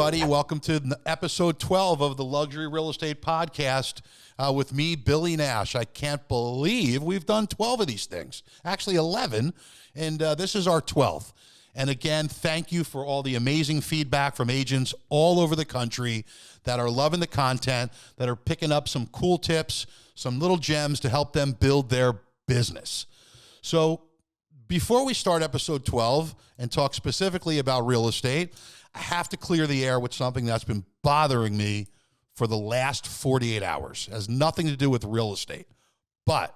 everybody. Welcome to episode 12 of the Luxury Real Estate Podcast with me, Billy Nash. I can't believe we've done 12 of these things, actually 11, and this is our 12th. And again, thank you for all the amazing feedback from agents all over the country that are loving the content, that are picking up some cool tips, some little gems to help them build their business. So before we start episode 12 and talk specifically about real estate, I have to clear the air with something that's been bothering me for the last 48 hours. It has nothing to do with real estate, but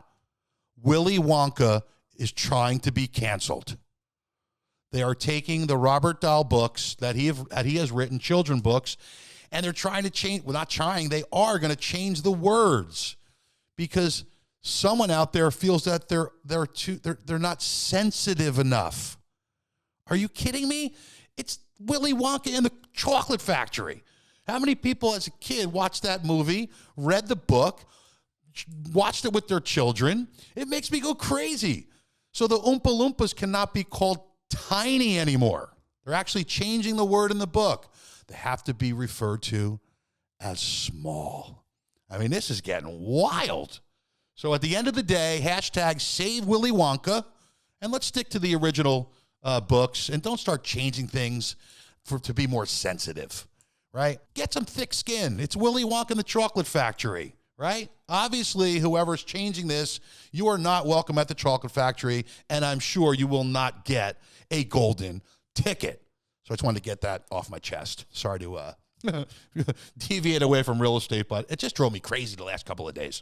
Willy Wonka is trying to be canceled. They are taking the Robert Dahl books that he has written, children books, and they're trying to change, well, not trying, they are going to change the words because someone out there feels that they're not sensitive enough. Are you kidding me? It's Willy Wonka and the Chocolate Factory. How many people as a kid watched that movie, read the book, watched it with their children? It makes me go crazy. So the Oompa Loompas cannot be called tiny anymore. They're actually changing the word in the book. They have to be referred to as small. I mean, this is getting wild. So at the end of the day, hashtag save Willy Wonka, and let's stick to the original books and don't start changing things to be more sensitive, right? Get some thick skin. It's Willy Wonka and the Chocolate Factory, right? Obviously, whoever's changing this, you are not welcome at the Chocolate Factory, and I'm sure you will not get a golden ticket. So I just wanted to get that off my chest. Sorry to deviate away from real estate, but it just drove me crazy the last couple of days.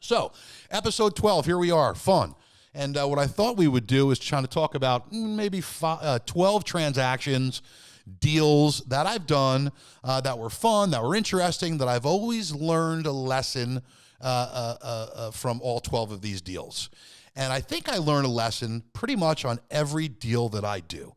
So episode 12, here we are, fun. And what I thought we would do is try to talk about maybe 12 transactions, deals that I've done that were fun, that were interesting, that I've always learned a lesson from all 12 of these deals. And I think I learned a lesson pretty much on every deal that I do.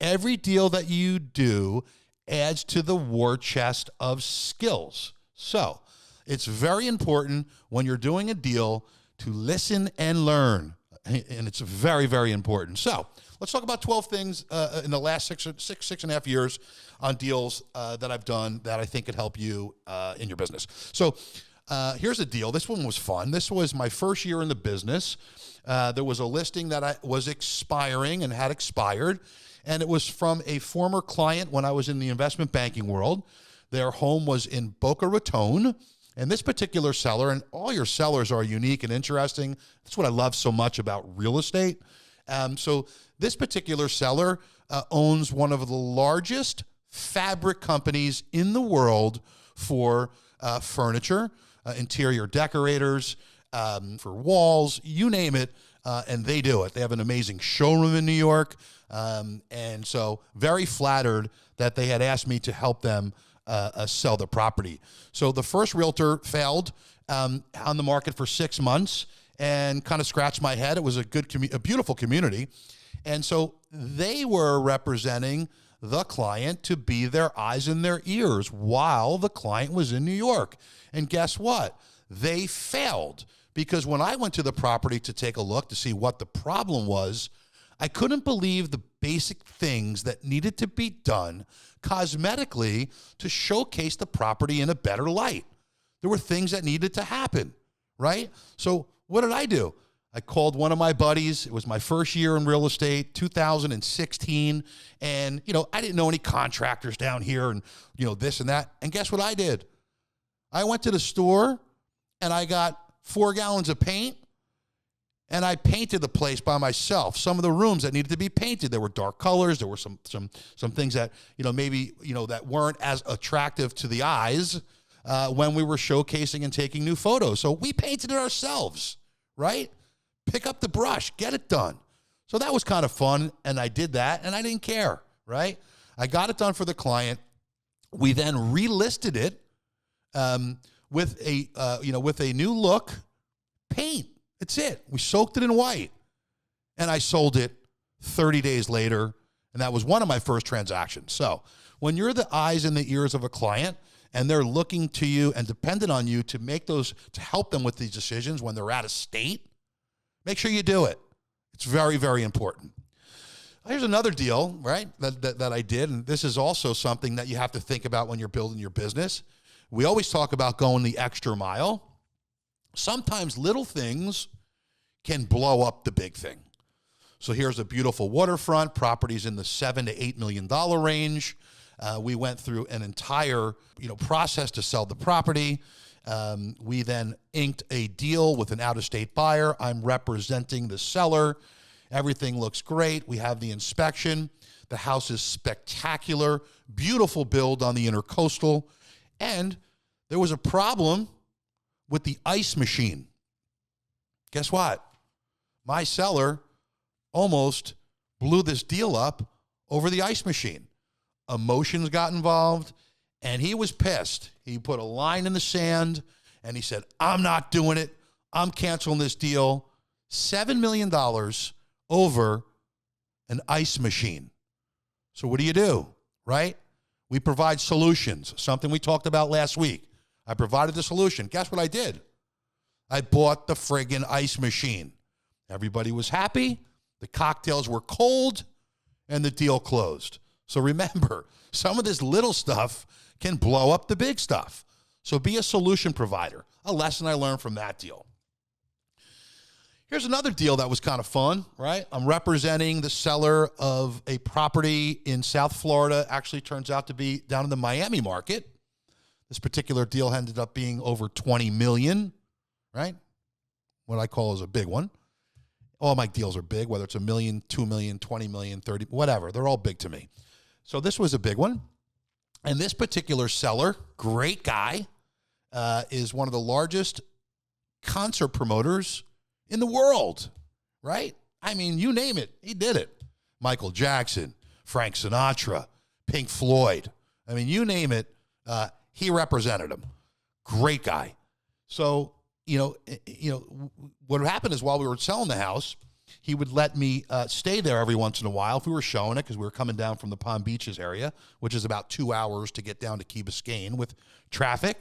Every deal that you do adds to the war chest of skills. So it's very important when you're doing a deal to listen and learn. And it's very, very important. So let's talk about 12 things in the last six and a half years on deals that I've done that I think could help you in your business. So here's a deal. This one was fun. This was my first year in the business. There was a listing that was expiring and had expired, and it was from a former client when I was in the investment banking world. Their home was in Boca Raton. And this particular seller, and all your sellers are unique and interesting. That's what I love so much about real estate. So this particular seller owns one of the largest fabric companies in the world for furniture, interior decorators, for walls, you name it, and they do it. They have an amazing showroom in New York. And so very flattered that they had asked me to help them sell the property. So the first realtor failed on the market for 6 months and kind of scratched my head. It was a beautiful community. And so they were representing the client to be their eyes and their ears while the client was in New York. And guess what? They failed because when I went to the property to take a look to see what the problem was, I couldn't believe the basic things that needed to be done cosmetically to showcase the property in a better light. There were things that needed to happen, right? So what did I do? I called one of my buddies. It was my first year in real estate, 2016. And, I didn't know any contractors down here and, this and that. And guess what I did? I went to the store and I got 4 gallons of paint. And I painted the place by myself. Some of the rooms that needed to be painted, there were dark colors. There were some things that, maybe, that weren't as attractive to the eyes when we were showcasing and taking new photos. So we painted it ourselves, right? Pick up the brush, get it done. So that was kind of fun. And I did that and I didn't care, right? I got it done for the client. We then relisted it with a new look, paint. That's it. We soaked it in white. And I sold it 30 days later. And that was one of my first transactions. So when you're the eyes and the ears of a client and they're looking to you and dependent on you to to help them with these decisions when they're out of state, make sure you do it. It's very, very important. Here's another deal, right, that I did, and this is also something that you have to think about when you're building your business. We always talk about going the extra mile. Sometimes little things can blow up the big thing. So here's a beautiful waterfront, properties in the $7 to $8 million range. We went through an entire, process to sell the property. We then inked a deal with an out-of-state buyer. I'm representing the seller. Everything looks great. We have the inspection. The house is spectacular, beautiful build on the intercoastal. And there was a problem with the ice machine. Guess what? My seller almost blew this deal up over the ice machine. Emotions got involved, and he was pissed. He put a line in the sand, and he said, I'm not doing it. I'm canceling this deal. $7 million over an ice machine. So what do, right? We provide solutions, something we talked about last week. I provided the solution. Guess what I did? I bought the friggin' ice machine. Everybody was happy. The cocktails were cold, and the deal closed. So remember, some of this little stuff can blow up the big stuff. So be a solution provider. A lesson I learned from that deal. Here's another deal that was kind of fun, right? I'm representing the seller of a property in South Florida. Actually turns out to be down in the Miami market. This particular deal ended up being over 20 million, right? What I call is a big one. All my deals are big, whether it's $1 million, $2 million, 20 million, 30, whatever. They're all big to me. So this was a big one. And this particular seller, great guy, is one of the largest concert promoters in the world, right? I mean, you name it, he did it. Michael Jackson, Frank Sinatra, Pink Floyd. I mean, you name it, he represented him. Great guy. So, what happened is while we were selling the house, he would let me stay there every once in a while if we were showing it, because we were coming down from the Palm Beaches area, which is about 2 hours to get down to Key Biscayne with traffic.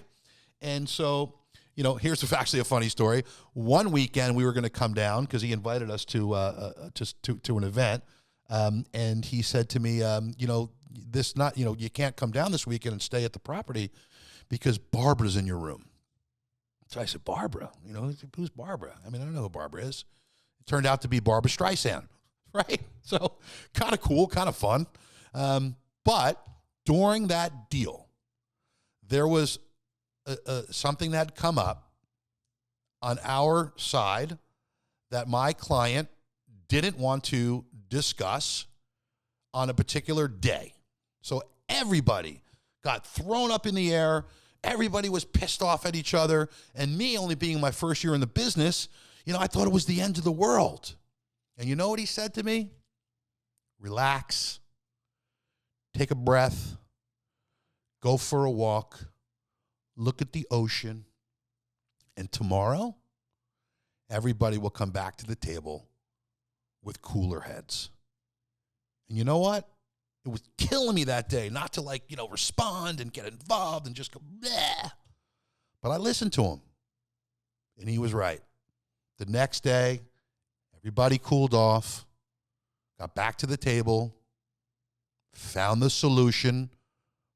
And so, here's actually a funny story. One weekend we were going to come down because he invited us to an event, and he said to me, you can't come down this weekend and stay at the property because Barbara's in your room. So I said, Barbara? Who's Barbara? I mean, I don't know who Barbara is. It turned out to be Barbara Streisand, right? So kind of cool, kind of fun. But during that deal, there was something that had come up on our side that my client didn't want to discuss on a particular day. So everybody got thrown up in the air. Everybody was pissed off at each other. And me, only being my first year in the business, I thought it was the end of the world. And you know what he said to me? Relax. Take a breath. Go for a walk. Look at the ocean. And tomorrow, everybody will come back to the table with cooler heads. And you know what? It was killing me that day not to respond and get involved and just go, bleh. But I listened to him, and he was right. The next day, everybody cooled off, got back to the table, found the solution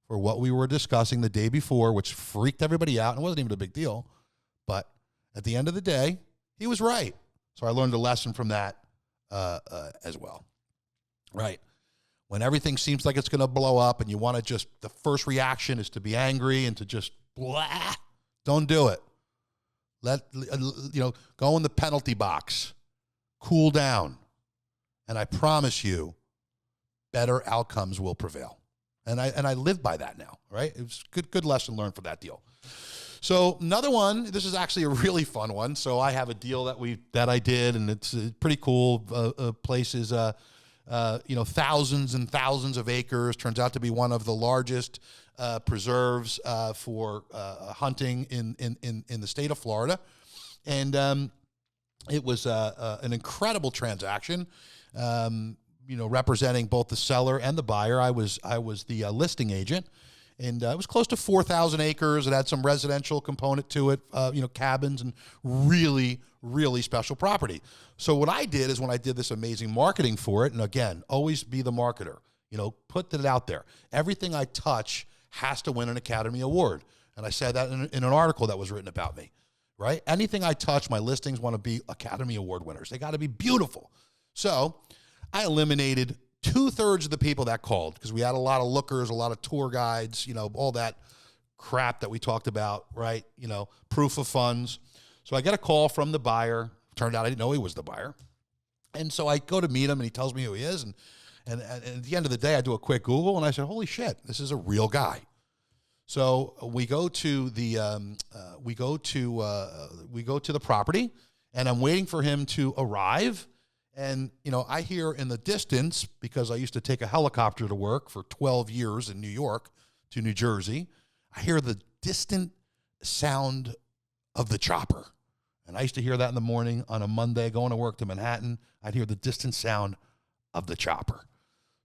for what we were discussing the day before, which freaked everybody out. And it wasn't even a big deal. But at the end of the day, he was right. So I learned a lesson from that as well. Right. When everything seems like it's going to blow up and you want to the first reaction is to be angry and to just blah, don't do it. Go in the penalty box, cool down. And I promise you, better outcomes will prevail. And I live by that now, right? It was good lesson learned for that deal. So another one, this is actually a really fun one. So I have a deal that I did, and it's pretty cool. Places, thousands and thousands of acres. Turns out to be one of the largest preserves for hunting in the state of Florida, and it was an incredible transaction. Representing both the seller and the buyer. I was the listing agent, And it was close to 4,000 acres. It had some residential component to it, cabins, and really, really special property. So what I did is when I did this amazing marketing for it, and again, always be the marketer, put it out there. Everything I touch has to win an Academy Award. And I said that in an article that was written about me, right? Anything I touch, my listings want to be Academy Award winners. They got to be beautiful. So I eliminated 2/3 of the people that called because we had a lot of lookers, a lot of tour guides, all that crap that we talked about, right? Proof of funds. So I get a call from the buyer. Turned out I didn't know he was the buyer. And so I go to meet him, and he tells me who he is. And at the end of the day, I do a quick Google, and I said, holy shit, this is a real guy. So we go to the property, and I'm waiting for him to arrive. And, I hear in the distance, because I used to take a helicopter to work for 12 years in New York to New Jersey, I hear the distant sound of the chopper. And I used to hear that in the morning on a Monday going to work to Manhattan. I'd hear the distant sound of the chopper.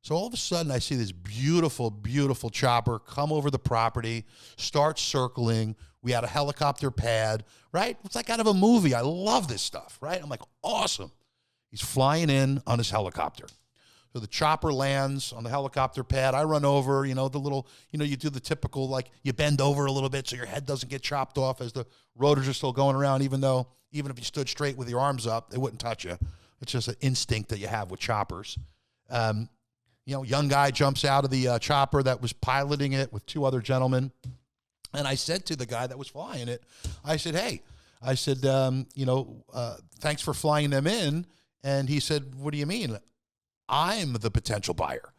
So all of a sudden, I see this beautiful, beautiful chopper come over the property, start circling. We had a helicopter pad, right? It's like out of a movie. I love this stuff, right? I'm like, awesome. He's flying in on his helicopter. So the chopper lands on the helicopter pad. I run over, the little, you do the typical, like you bend over a little bit so your head doesn't get chopped off as the rotors are still going around, even if you stood straight with your arms up, they wouldn't touch you. It's just an instinct that you have with choppers. Young guy jumps out of the chopper that was piloting it with two other gentlemen. And I said to the guy that was flying it, I said, hey, thanks for flying them in. And he said, what do you mean? I'm the potential buyer.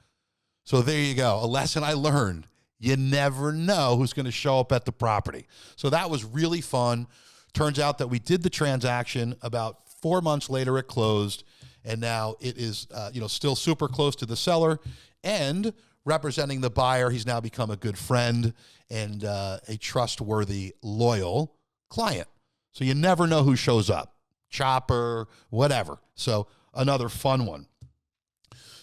So there you go. A lesson I learned. You never know who's going to show up at the property. So that was really fun. Turns out that we did the transaction. About 4 months later, it closed. And now it is, still super close to the seller. And representing the buyer, he's now become a good friend and a trustworthy, loyal client. So you never know who shows up. Chopper, whatever. So another fun one.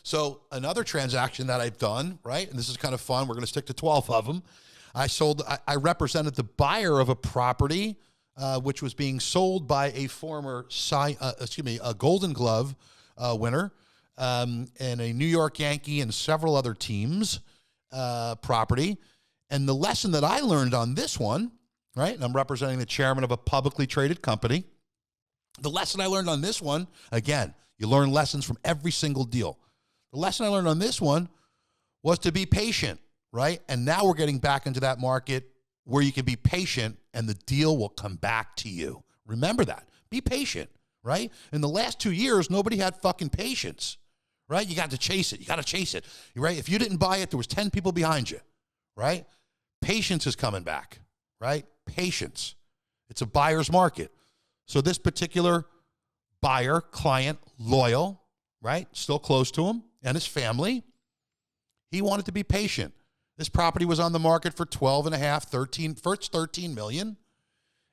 So another transaction that I've done, right? And this is kind of fun. We're going to stick to 12 of them. I represented the buyer of a property, which was being sold by a former, a Golden Glove winner, and a New York Yankee and several other teams property. And the lesson that I learned on this one, right? And I'm representing the chairman of a publicly traded company. The lesson I learned on this one, again, you learn lessons from every single deal. The lesson I learned on this one was to be patient, right? And now we're getting back into that market where you can be patient and the deal will come back to you. Remember that. Be patient, right? In the last 2 years, nobody had fucking patience, right? You got to chase it. You got to chase it, right? If you didn't buy it, there was 10 people behind you, right? Patience is coming back, right? Patience. It's a buyer's market. So this particular buyer, client, loyal, right? Still close to him and his family. He wanted to be patient. This property was on the market for 13 million.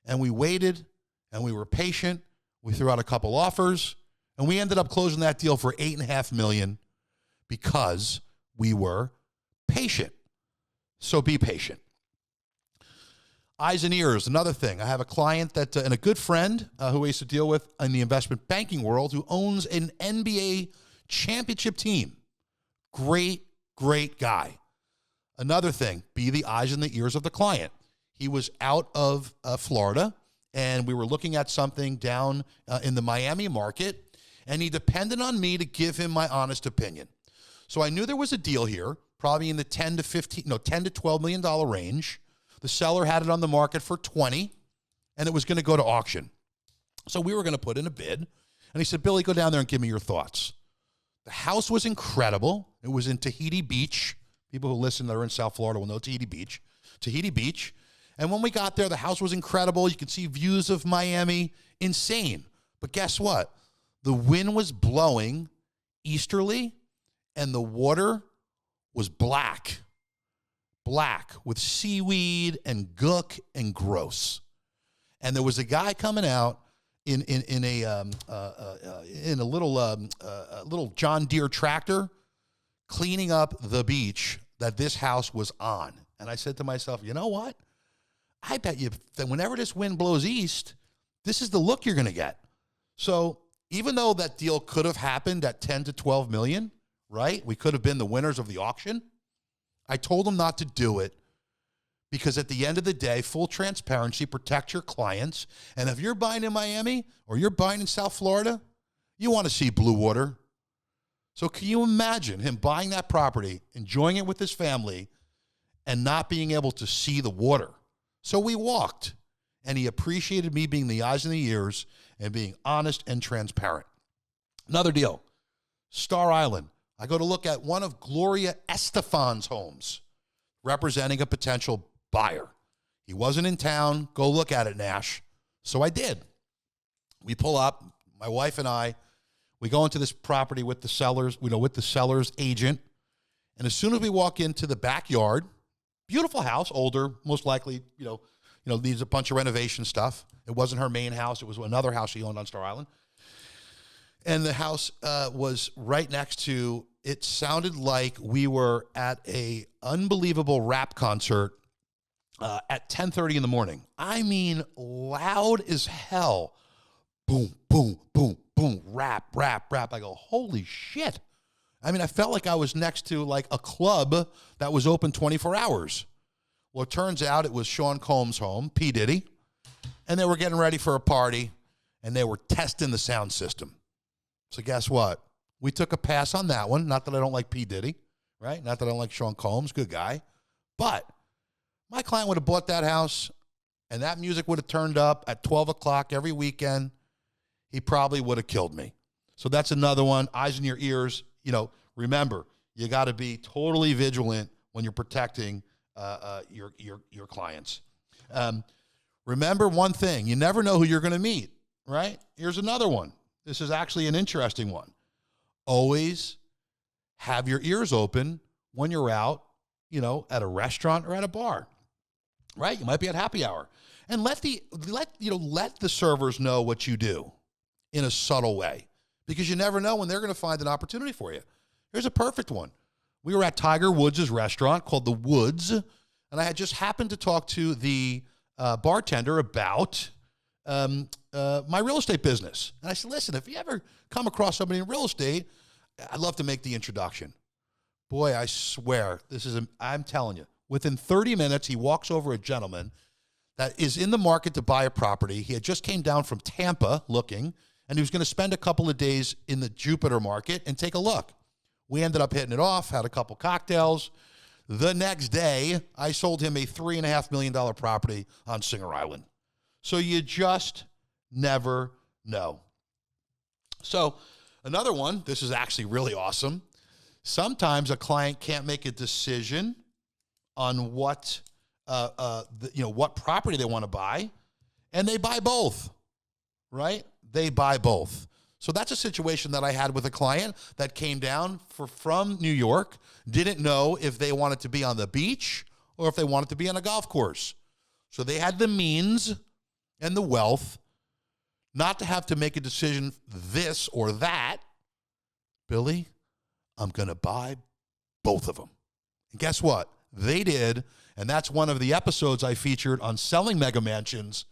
And we waited and we were patient. We threw out a couple offers and we ended up closing that deal for 8.5 million because we were patient. So be patient. Eyes and ears, another thing. I have a client that, and a good friend who I used to deal with in the investment banking world who owns an NBA championship team. Great, great guy. Another thing, be the eyes and the ears of the client. He was out of Florida, and we were looking at something down in the Miami market, and he depended on me to give him my honest opinion. So I knew there was a deal here, probably in the $10 to $12 million range. The seller had it on the market for 20, and it was going to go to auction. So we were going to put in a bid, and he said, Billy, go down there and give me your thoughts. The house was incredible. It was in Tahiti Beach. People who listen that are in South Florida will know Tahiti Beach. Tahiti Beach. And when we got there, the house was incredible. You could see views of Miami. Insane. But guess what? The wind was blowing easterly, and the water was black with seaweed and gook and gross. And there was a guy coming out in a little John Deere tractor cleaning up the beach that this house was on. And I said to myself, you know what? I bet you that whenever this wind blows east, this is the look you're going to get. So even though that deal could have happened at 10 to 12 million, right? We could have been the winners of the auction. I told them not to do it because at the end of the day, full transparency, protect your clients. And if you're buying in Miami or you're buying in South Florida, you want to see blue water. So can you imagine him buying that property, enjoying it with his family, and not being able to see the water? So we walked, and he appreciated me being the eyes and the ears and being honest and transparent. Another deal, Star Island. I go to look at one of Gloria Estefan's homes, representing a potential buyer. He wasn't in town. Go look at it, Nash. So I did. We pull up, my wife and I. We go into this property with the sellers, with the seller's agent. And as soon as we walk into the backyard, beautiful house, older, most likely, needs a bunch of renovation stuff. It wasn't her main house. It was another house she owned on Star Island. And the house was right next to, it sounded like we were at a unbelievable rap concert at 10:30 in the morning. I mean, loud as hell. Boom, boom, boom, boom, rap, rap, rap. I go, holy shit. I mean, I felt like I was next to like a club that was open 24 hours. Well, it turns out it was Sean Combs' home, P. Diddy, and they were getting ready for a party, and they were testing the sound system. So guess what? We took a pass on that one. Not that I don't like P. Diddy, right? Not that I don't like Sean Combs, good guy. But my client would have bought that house, and that music would have turned up at 12 o'clock every weekend. He probably would have killed me. So that's another one. Eyes in your ears. Remember, you got to be totally vigilant when you're protecting your clients. Remember one thing: you never know who you're going to meet. Right? Here's another one. This is actually an interesting one. Always have your ears open when you're out, at a restaurant or at a bar. Right? You might be at happy hour, and let the servers know what you do in a subtle way, because you never know when they're going to find an opportunity for you. Here's a perfect one. We were at Tiger Woods' restaurant called The Woods, and I had just happened to talk to the bartender about my real estate business. And I said, listen, if you ever come across somebody in real estate, I'd love to make the introduction. Boy, I swear, I'm telling you, within 30 minutes, he walks over a gentleman that is in the market to buy a property. He had just came down from Tampa looking, and he was going to spend a couple of days in the Jupiter market and take a look. We ended up hitting it off, had a couple cocktails. The next day, I sold him a $3.5 million property on Singer Island. So you just never know. So another one, this is actually really awesome. Sometimes a client can't make a decision on what property they want to buy, and they buy both, right? They buy both. So that's a situation that I had with a client that came down from New York, didn't know if they wanted to be on the beach or if they wanted to be on a golf course. So they had the means and the wealth not to have to make a decision this or that. Billy, I'm going to buy both of them. And guess what? They did, and that's one of the episodes I featured on Selling Mega Mansions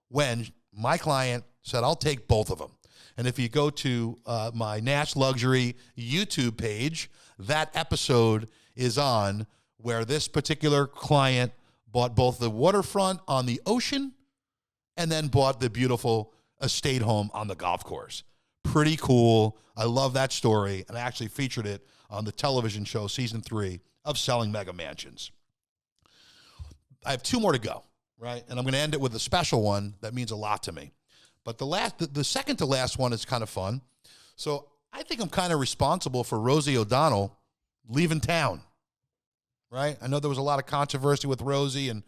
when my client said, I'll take both of them. And if you go to my Nash Luxury YouTube page, that episode is on where this particular client bought both the waterfront on the ocean and then bought the beautiful estate home on the golf course. Pretty cool. I love that story, and I actually featured it on the television show, season 3 of Selling Mega Mansions. I have 2 more to go, right? And I'm going to end it with a special one that means a lot to me. But the second to last one is kind of fun. So I think I'm kind of responsible for Rosie O'Donnell leaving town, right? I know there was a lot of controversy with Rosie and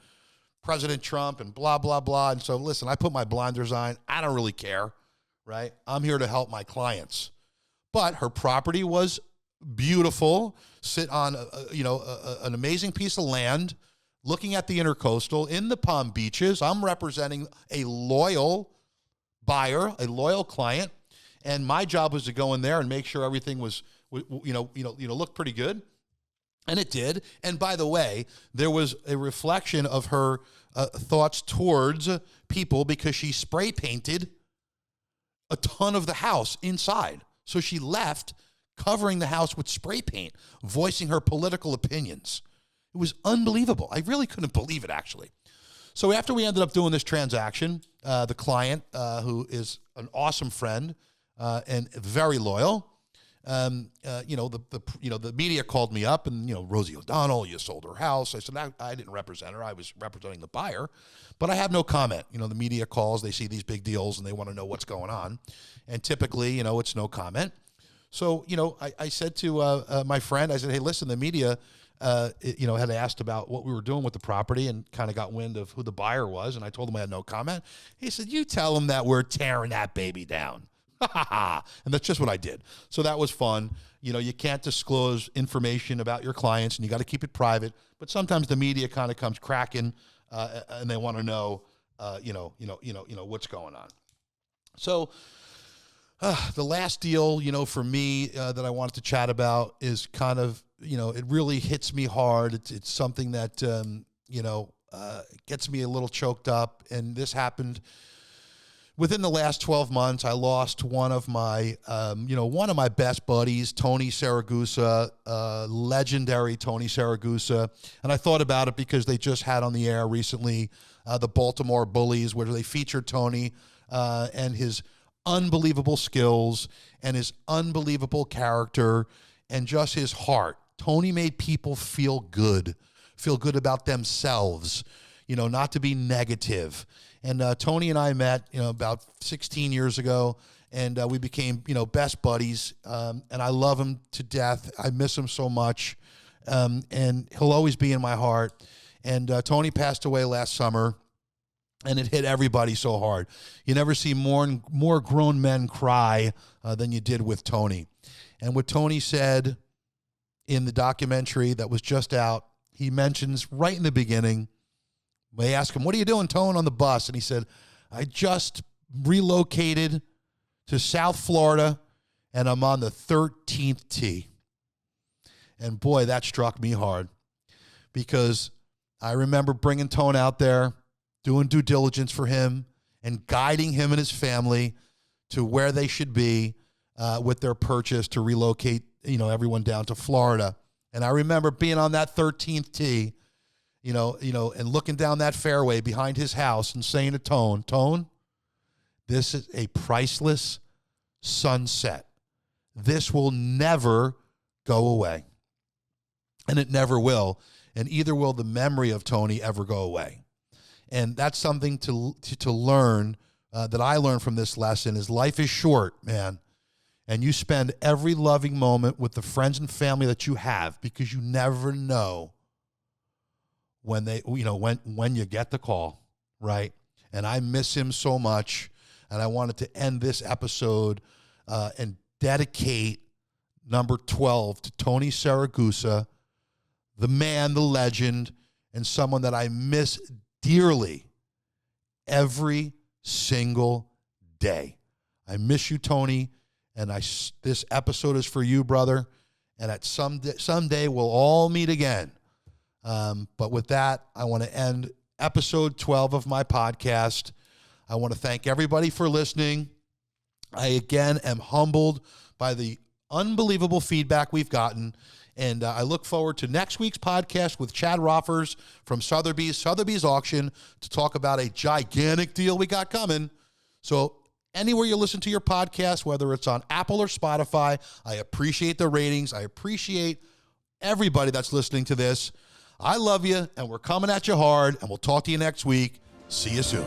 President Trump and blah, blah, blah. And so, listen, I put my blinders on. I don't really care, right? I'm here to help my clients. But her property was beautiful, sit on an amazing piece of land, looking at the Intercoastal in the Palm Beaches. I'm representing a loyal buyer, a loyal client, and my job was to go in there and make sure everything was, looked pretty good. And it did. And by the way, there was a reflection of her thoughts towards people because she spray painted a ton of the house inside. So she left covering the house with spray paint, voicing her political opinions. It was unbelievable. I really couldn't believe it, actually. So after we ended up doing this transaction, the client, who is an awesome friend and very loyal, the media called me up and, Rosie O'Donnell, you sold her house. I said, I didn't represent her. I was representing the buyer, but I have no comment. The media calls, they see these big deals and they want to know what's going on. And typically, it's no comment. So, I said to my friend, I said, hey, listen, the media, had asked about what we were doing with the property and kind of got wind of who the buyer was. And I told him I had no comment. He said, you tell them that we're tearing that baby down. And that's just what I did. So that was fun. You can't disclose information about your clients and you got to keep it private. But sometimes the media kind of comes cracking and they want to know, what's going on. So the last deal, for me that I wanted to chat about is kind of, it really hits me hard. It's something that, gets me a little choked up. And this happened within the last 12 months. I lost one of my best buddies, Tony Saragusa, legendary Tony Saragusa. And I thought about it because they just had on the air recently the Baltimore Bullies, where they featured Tony and his unbelievable skills and his unbelievable character and just his heart. Tony made people feel good about themselves, not to be negative. And Tony and I met, about 16 years ago, and we became, best buddies. And I love him to death. I miss him so much, and he'll always be in my heart. And Tony passed away last summer, and it hit everybody so hard. You never see more grown men cry than you did with Tony. And what Tony said in the documentary that was just out, he mentions right in the beginning. They asked him, what are you doing, Tone, on the bus? And he said, I just relocated to South Florida, and I'm on the 13th tee. And boy, that struck me hard because I remember bringing Tone out there, doing due diligence for him and guiding him and his family to where they should be with their purchase to relocate, everyone down to Florida. And I remember being on that 13th tee, and looking down that fairway behind his house and saying to Tone, this is a priceless sunset. This will never go away. And it never will. And either will the memory of Tony ever go away. And that's something to learn, that I learned from this lesson, is life is short, man. And you spend every loving moment with the friends and family that you have, because you never know when when you get the call, right? And I miss him so much. And I wanted to end this episode and dedicate number 12 to Tony Saragusa, the man, the legend, and someone that I miss dearly every single day. I miss you, Tony, and this episode is for you, brother. And at someday we'll all meet again. But with that, I want to end episode 12 of my podcast. I want to thank everybody for listening. I, again, am humbled by the unbelievable feedback we've gotten. And I look forward to next week's podcast with Chad Roffers from Sotheby's Auction to talk about a gigantic deal we got coming. So anywhere you listen to your podcast, whether it's on Apple or Spotify, I appreciate the ratings. I appreciate everybody that's listening to this. I love you, and we're coming at you hard, and we'll talk to you next week. See you soon.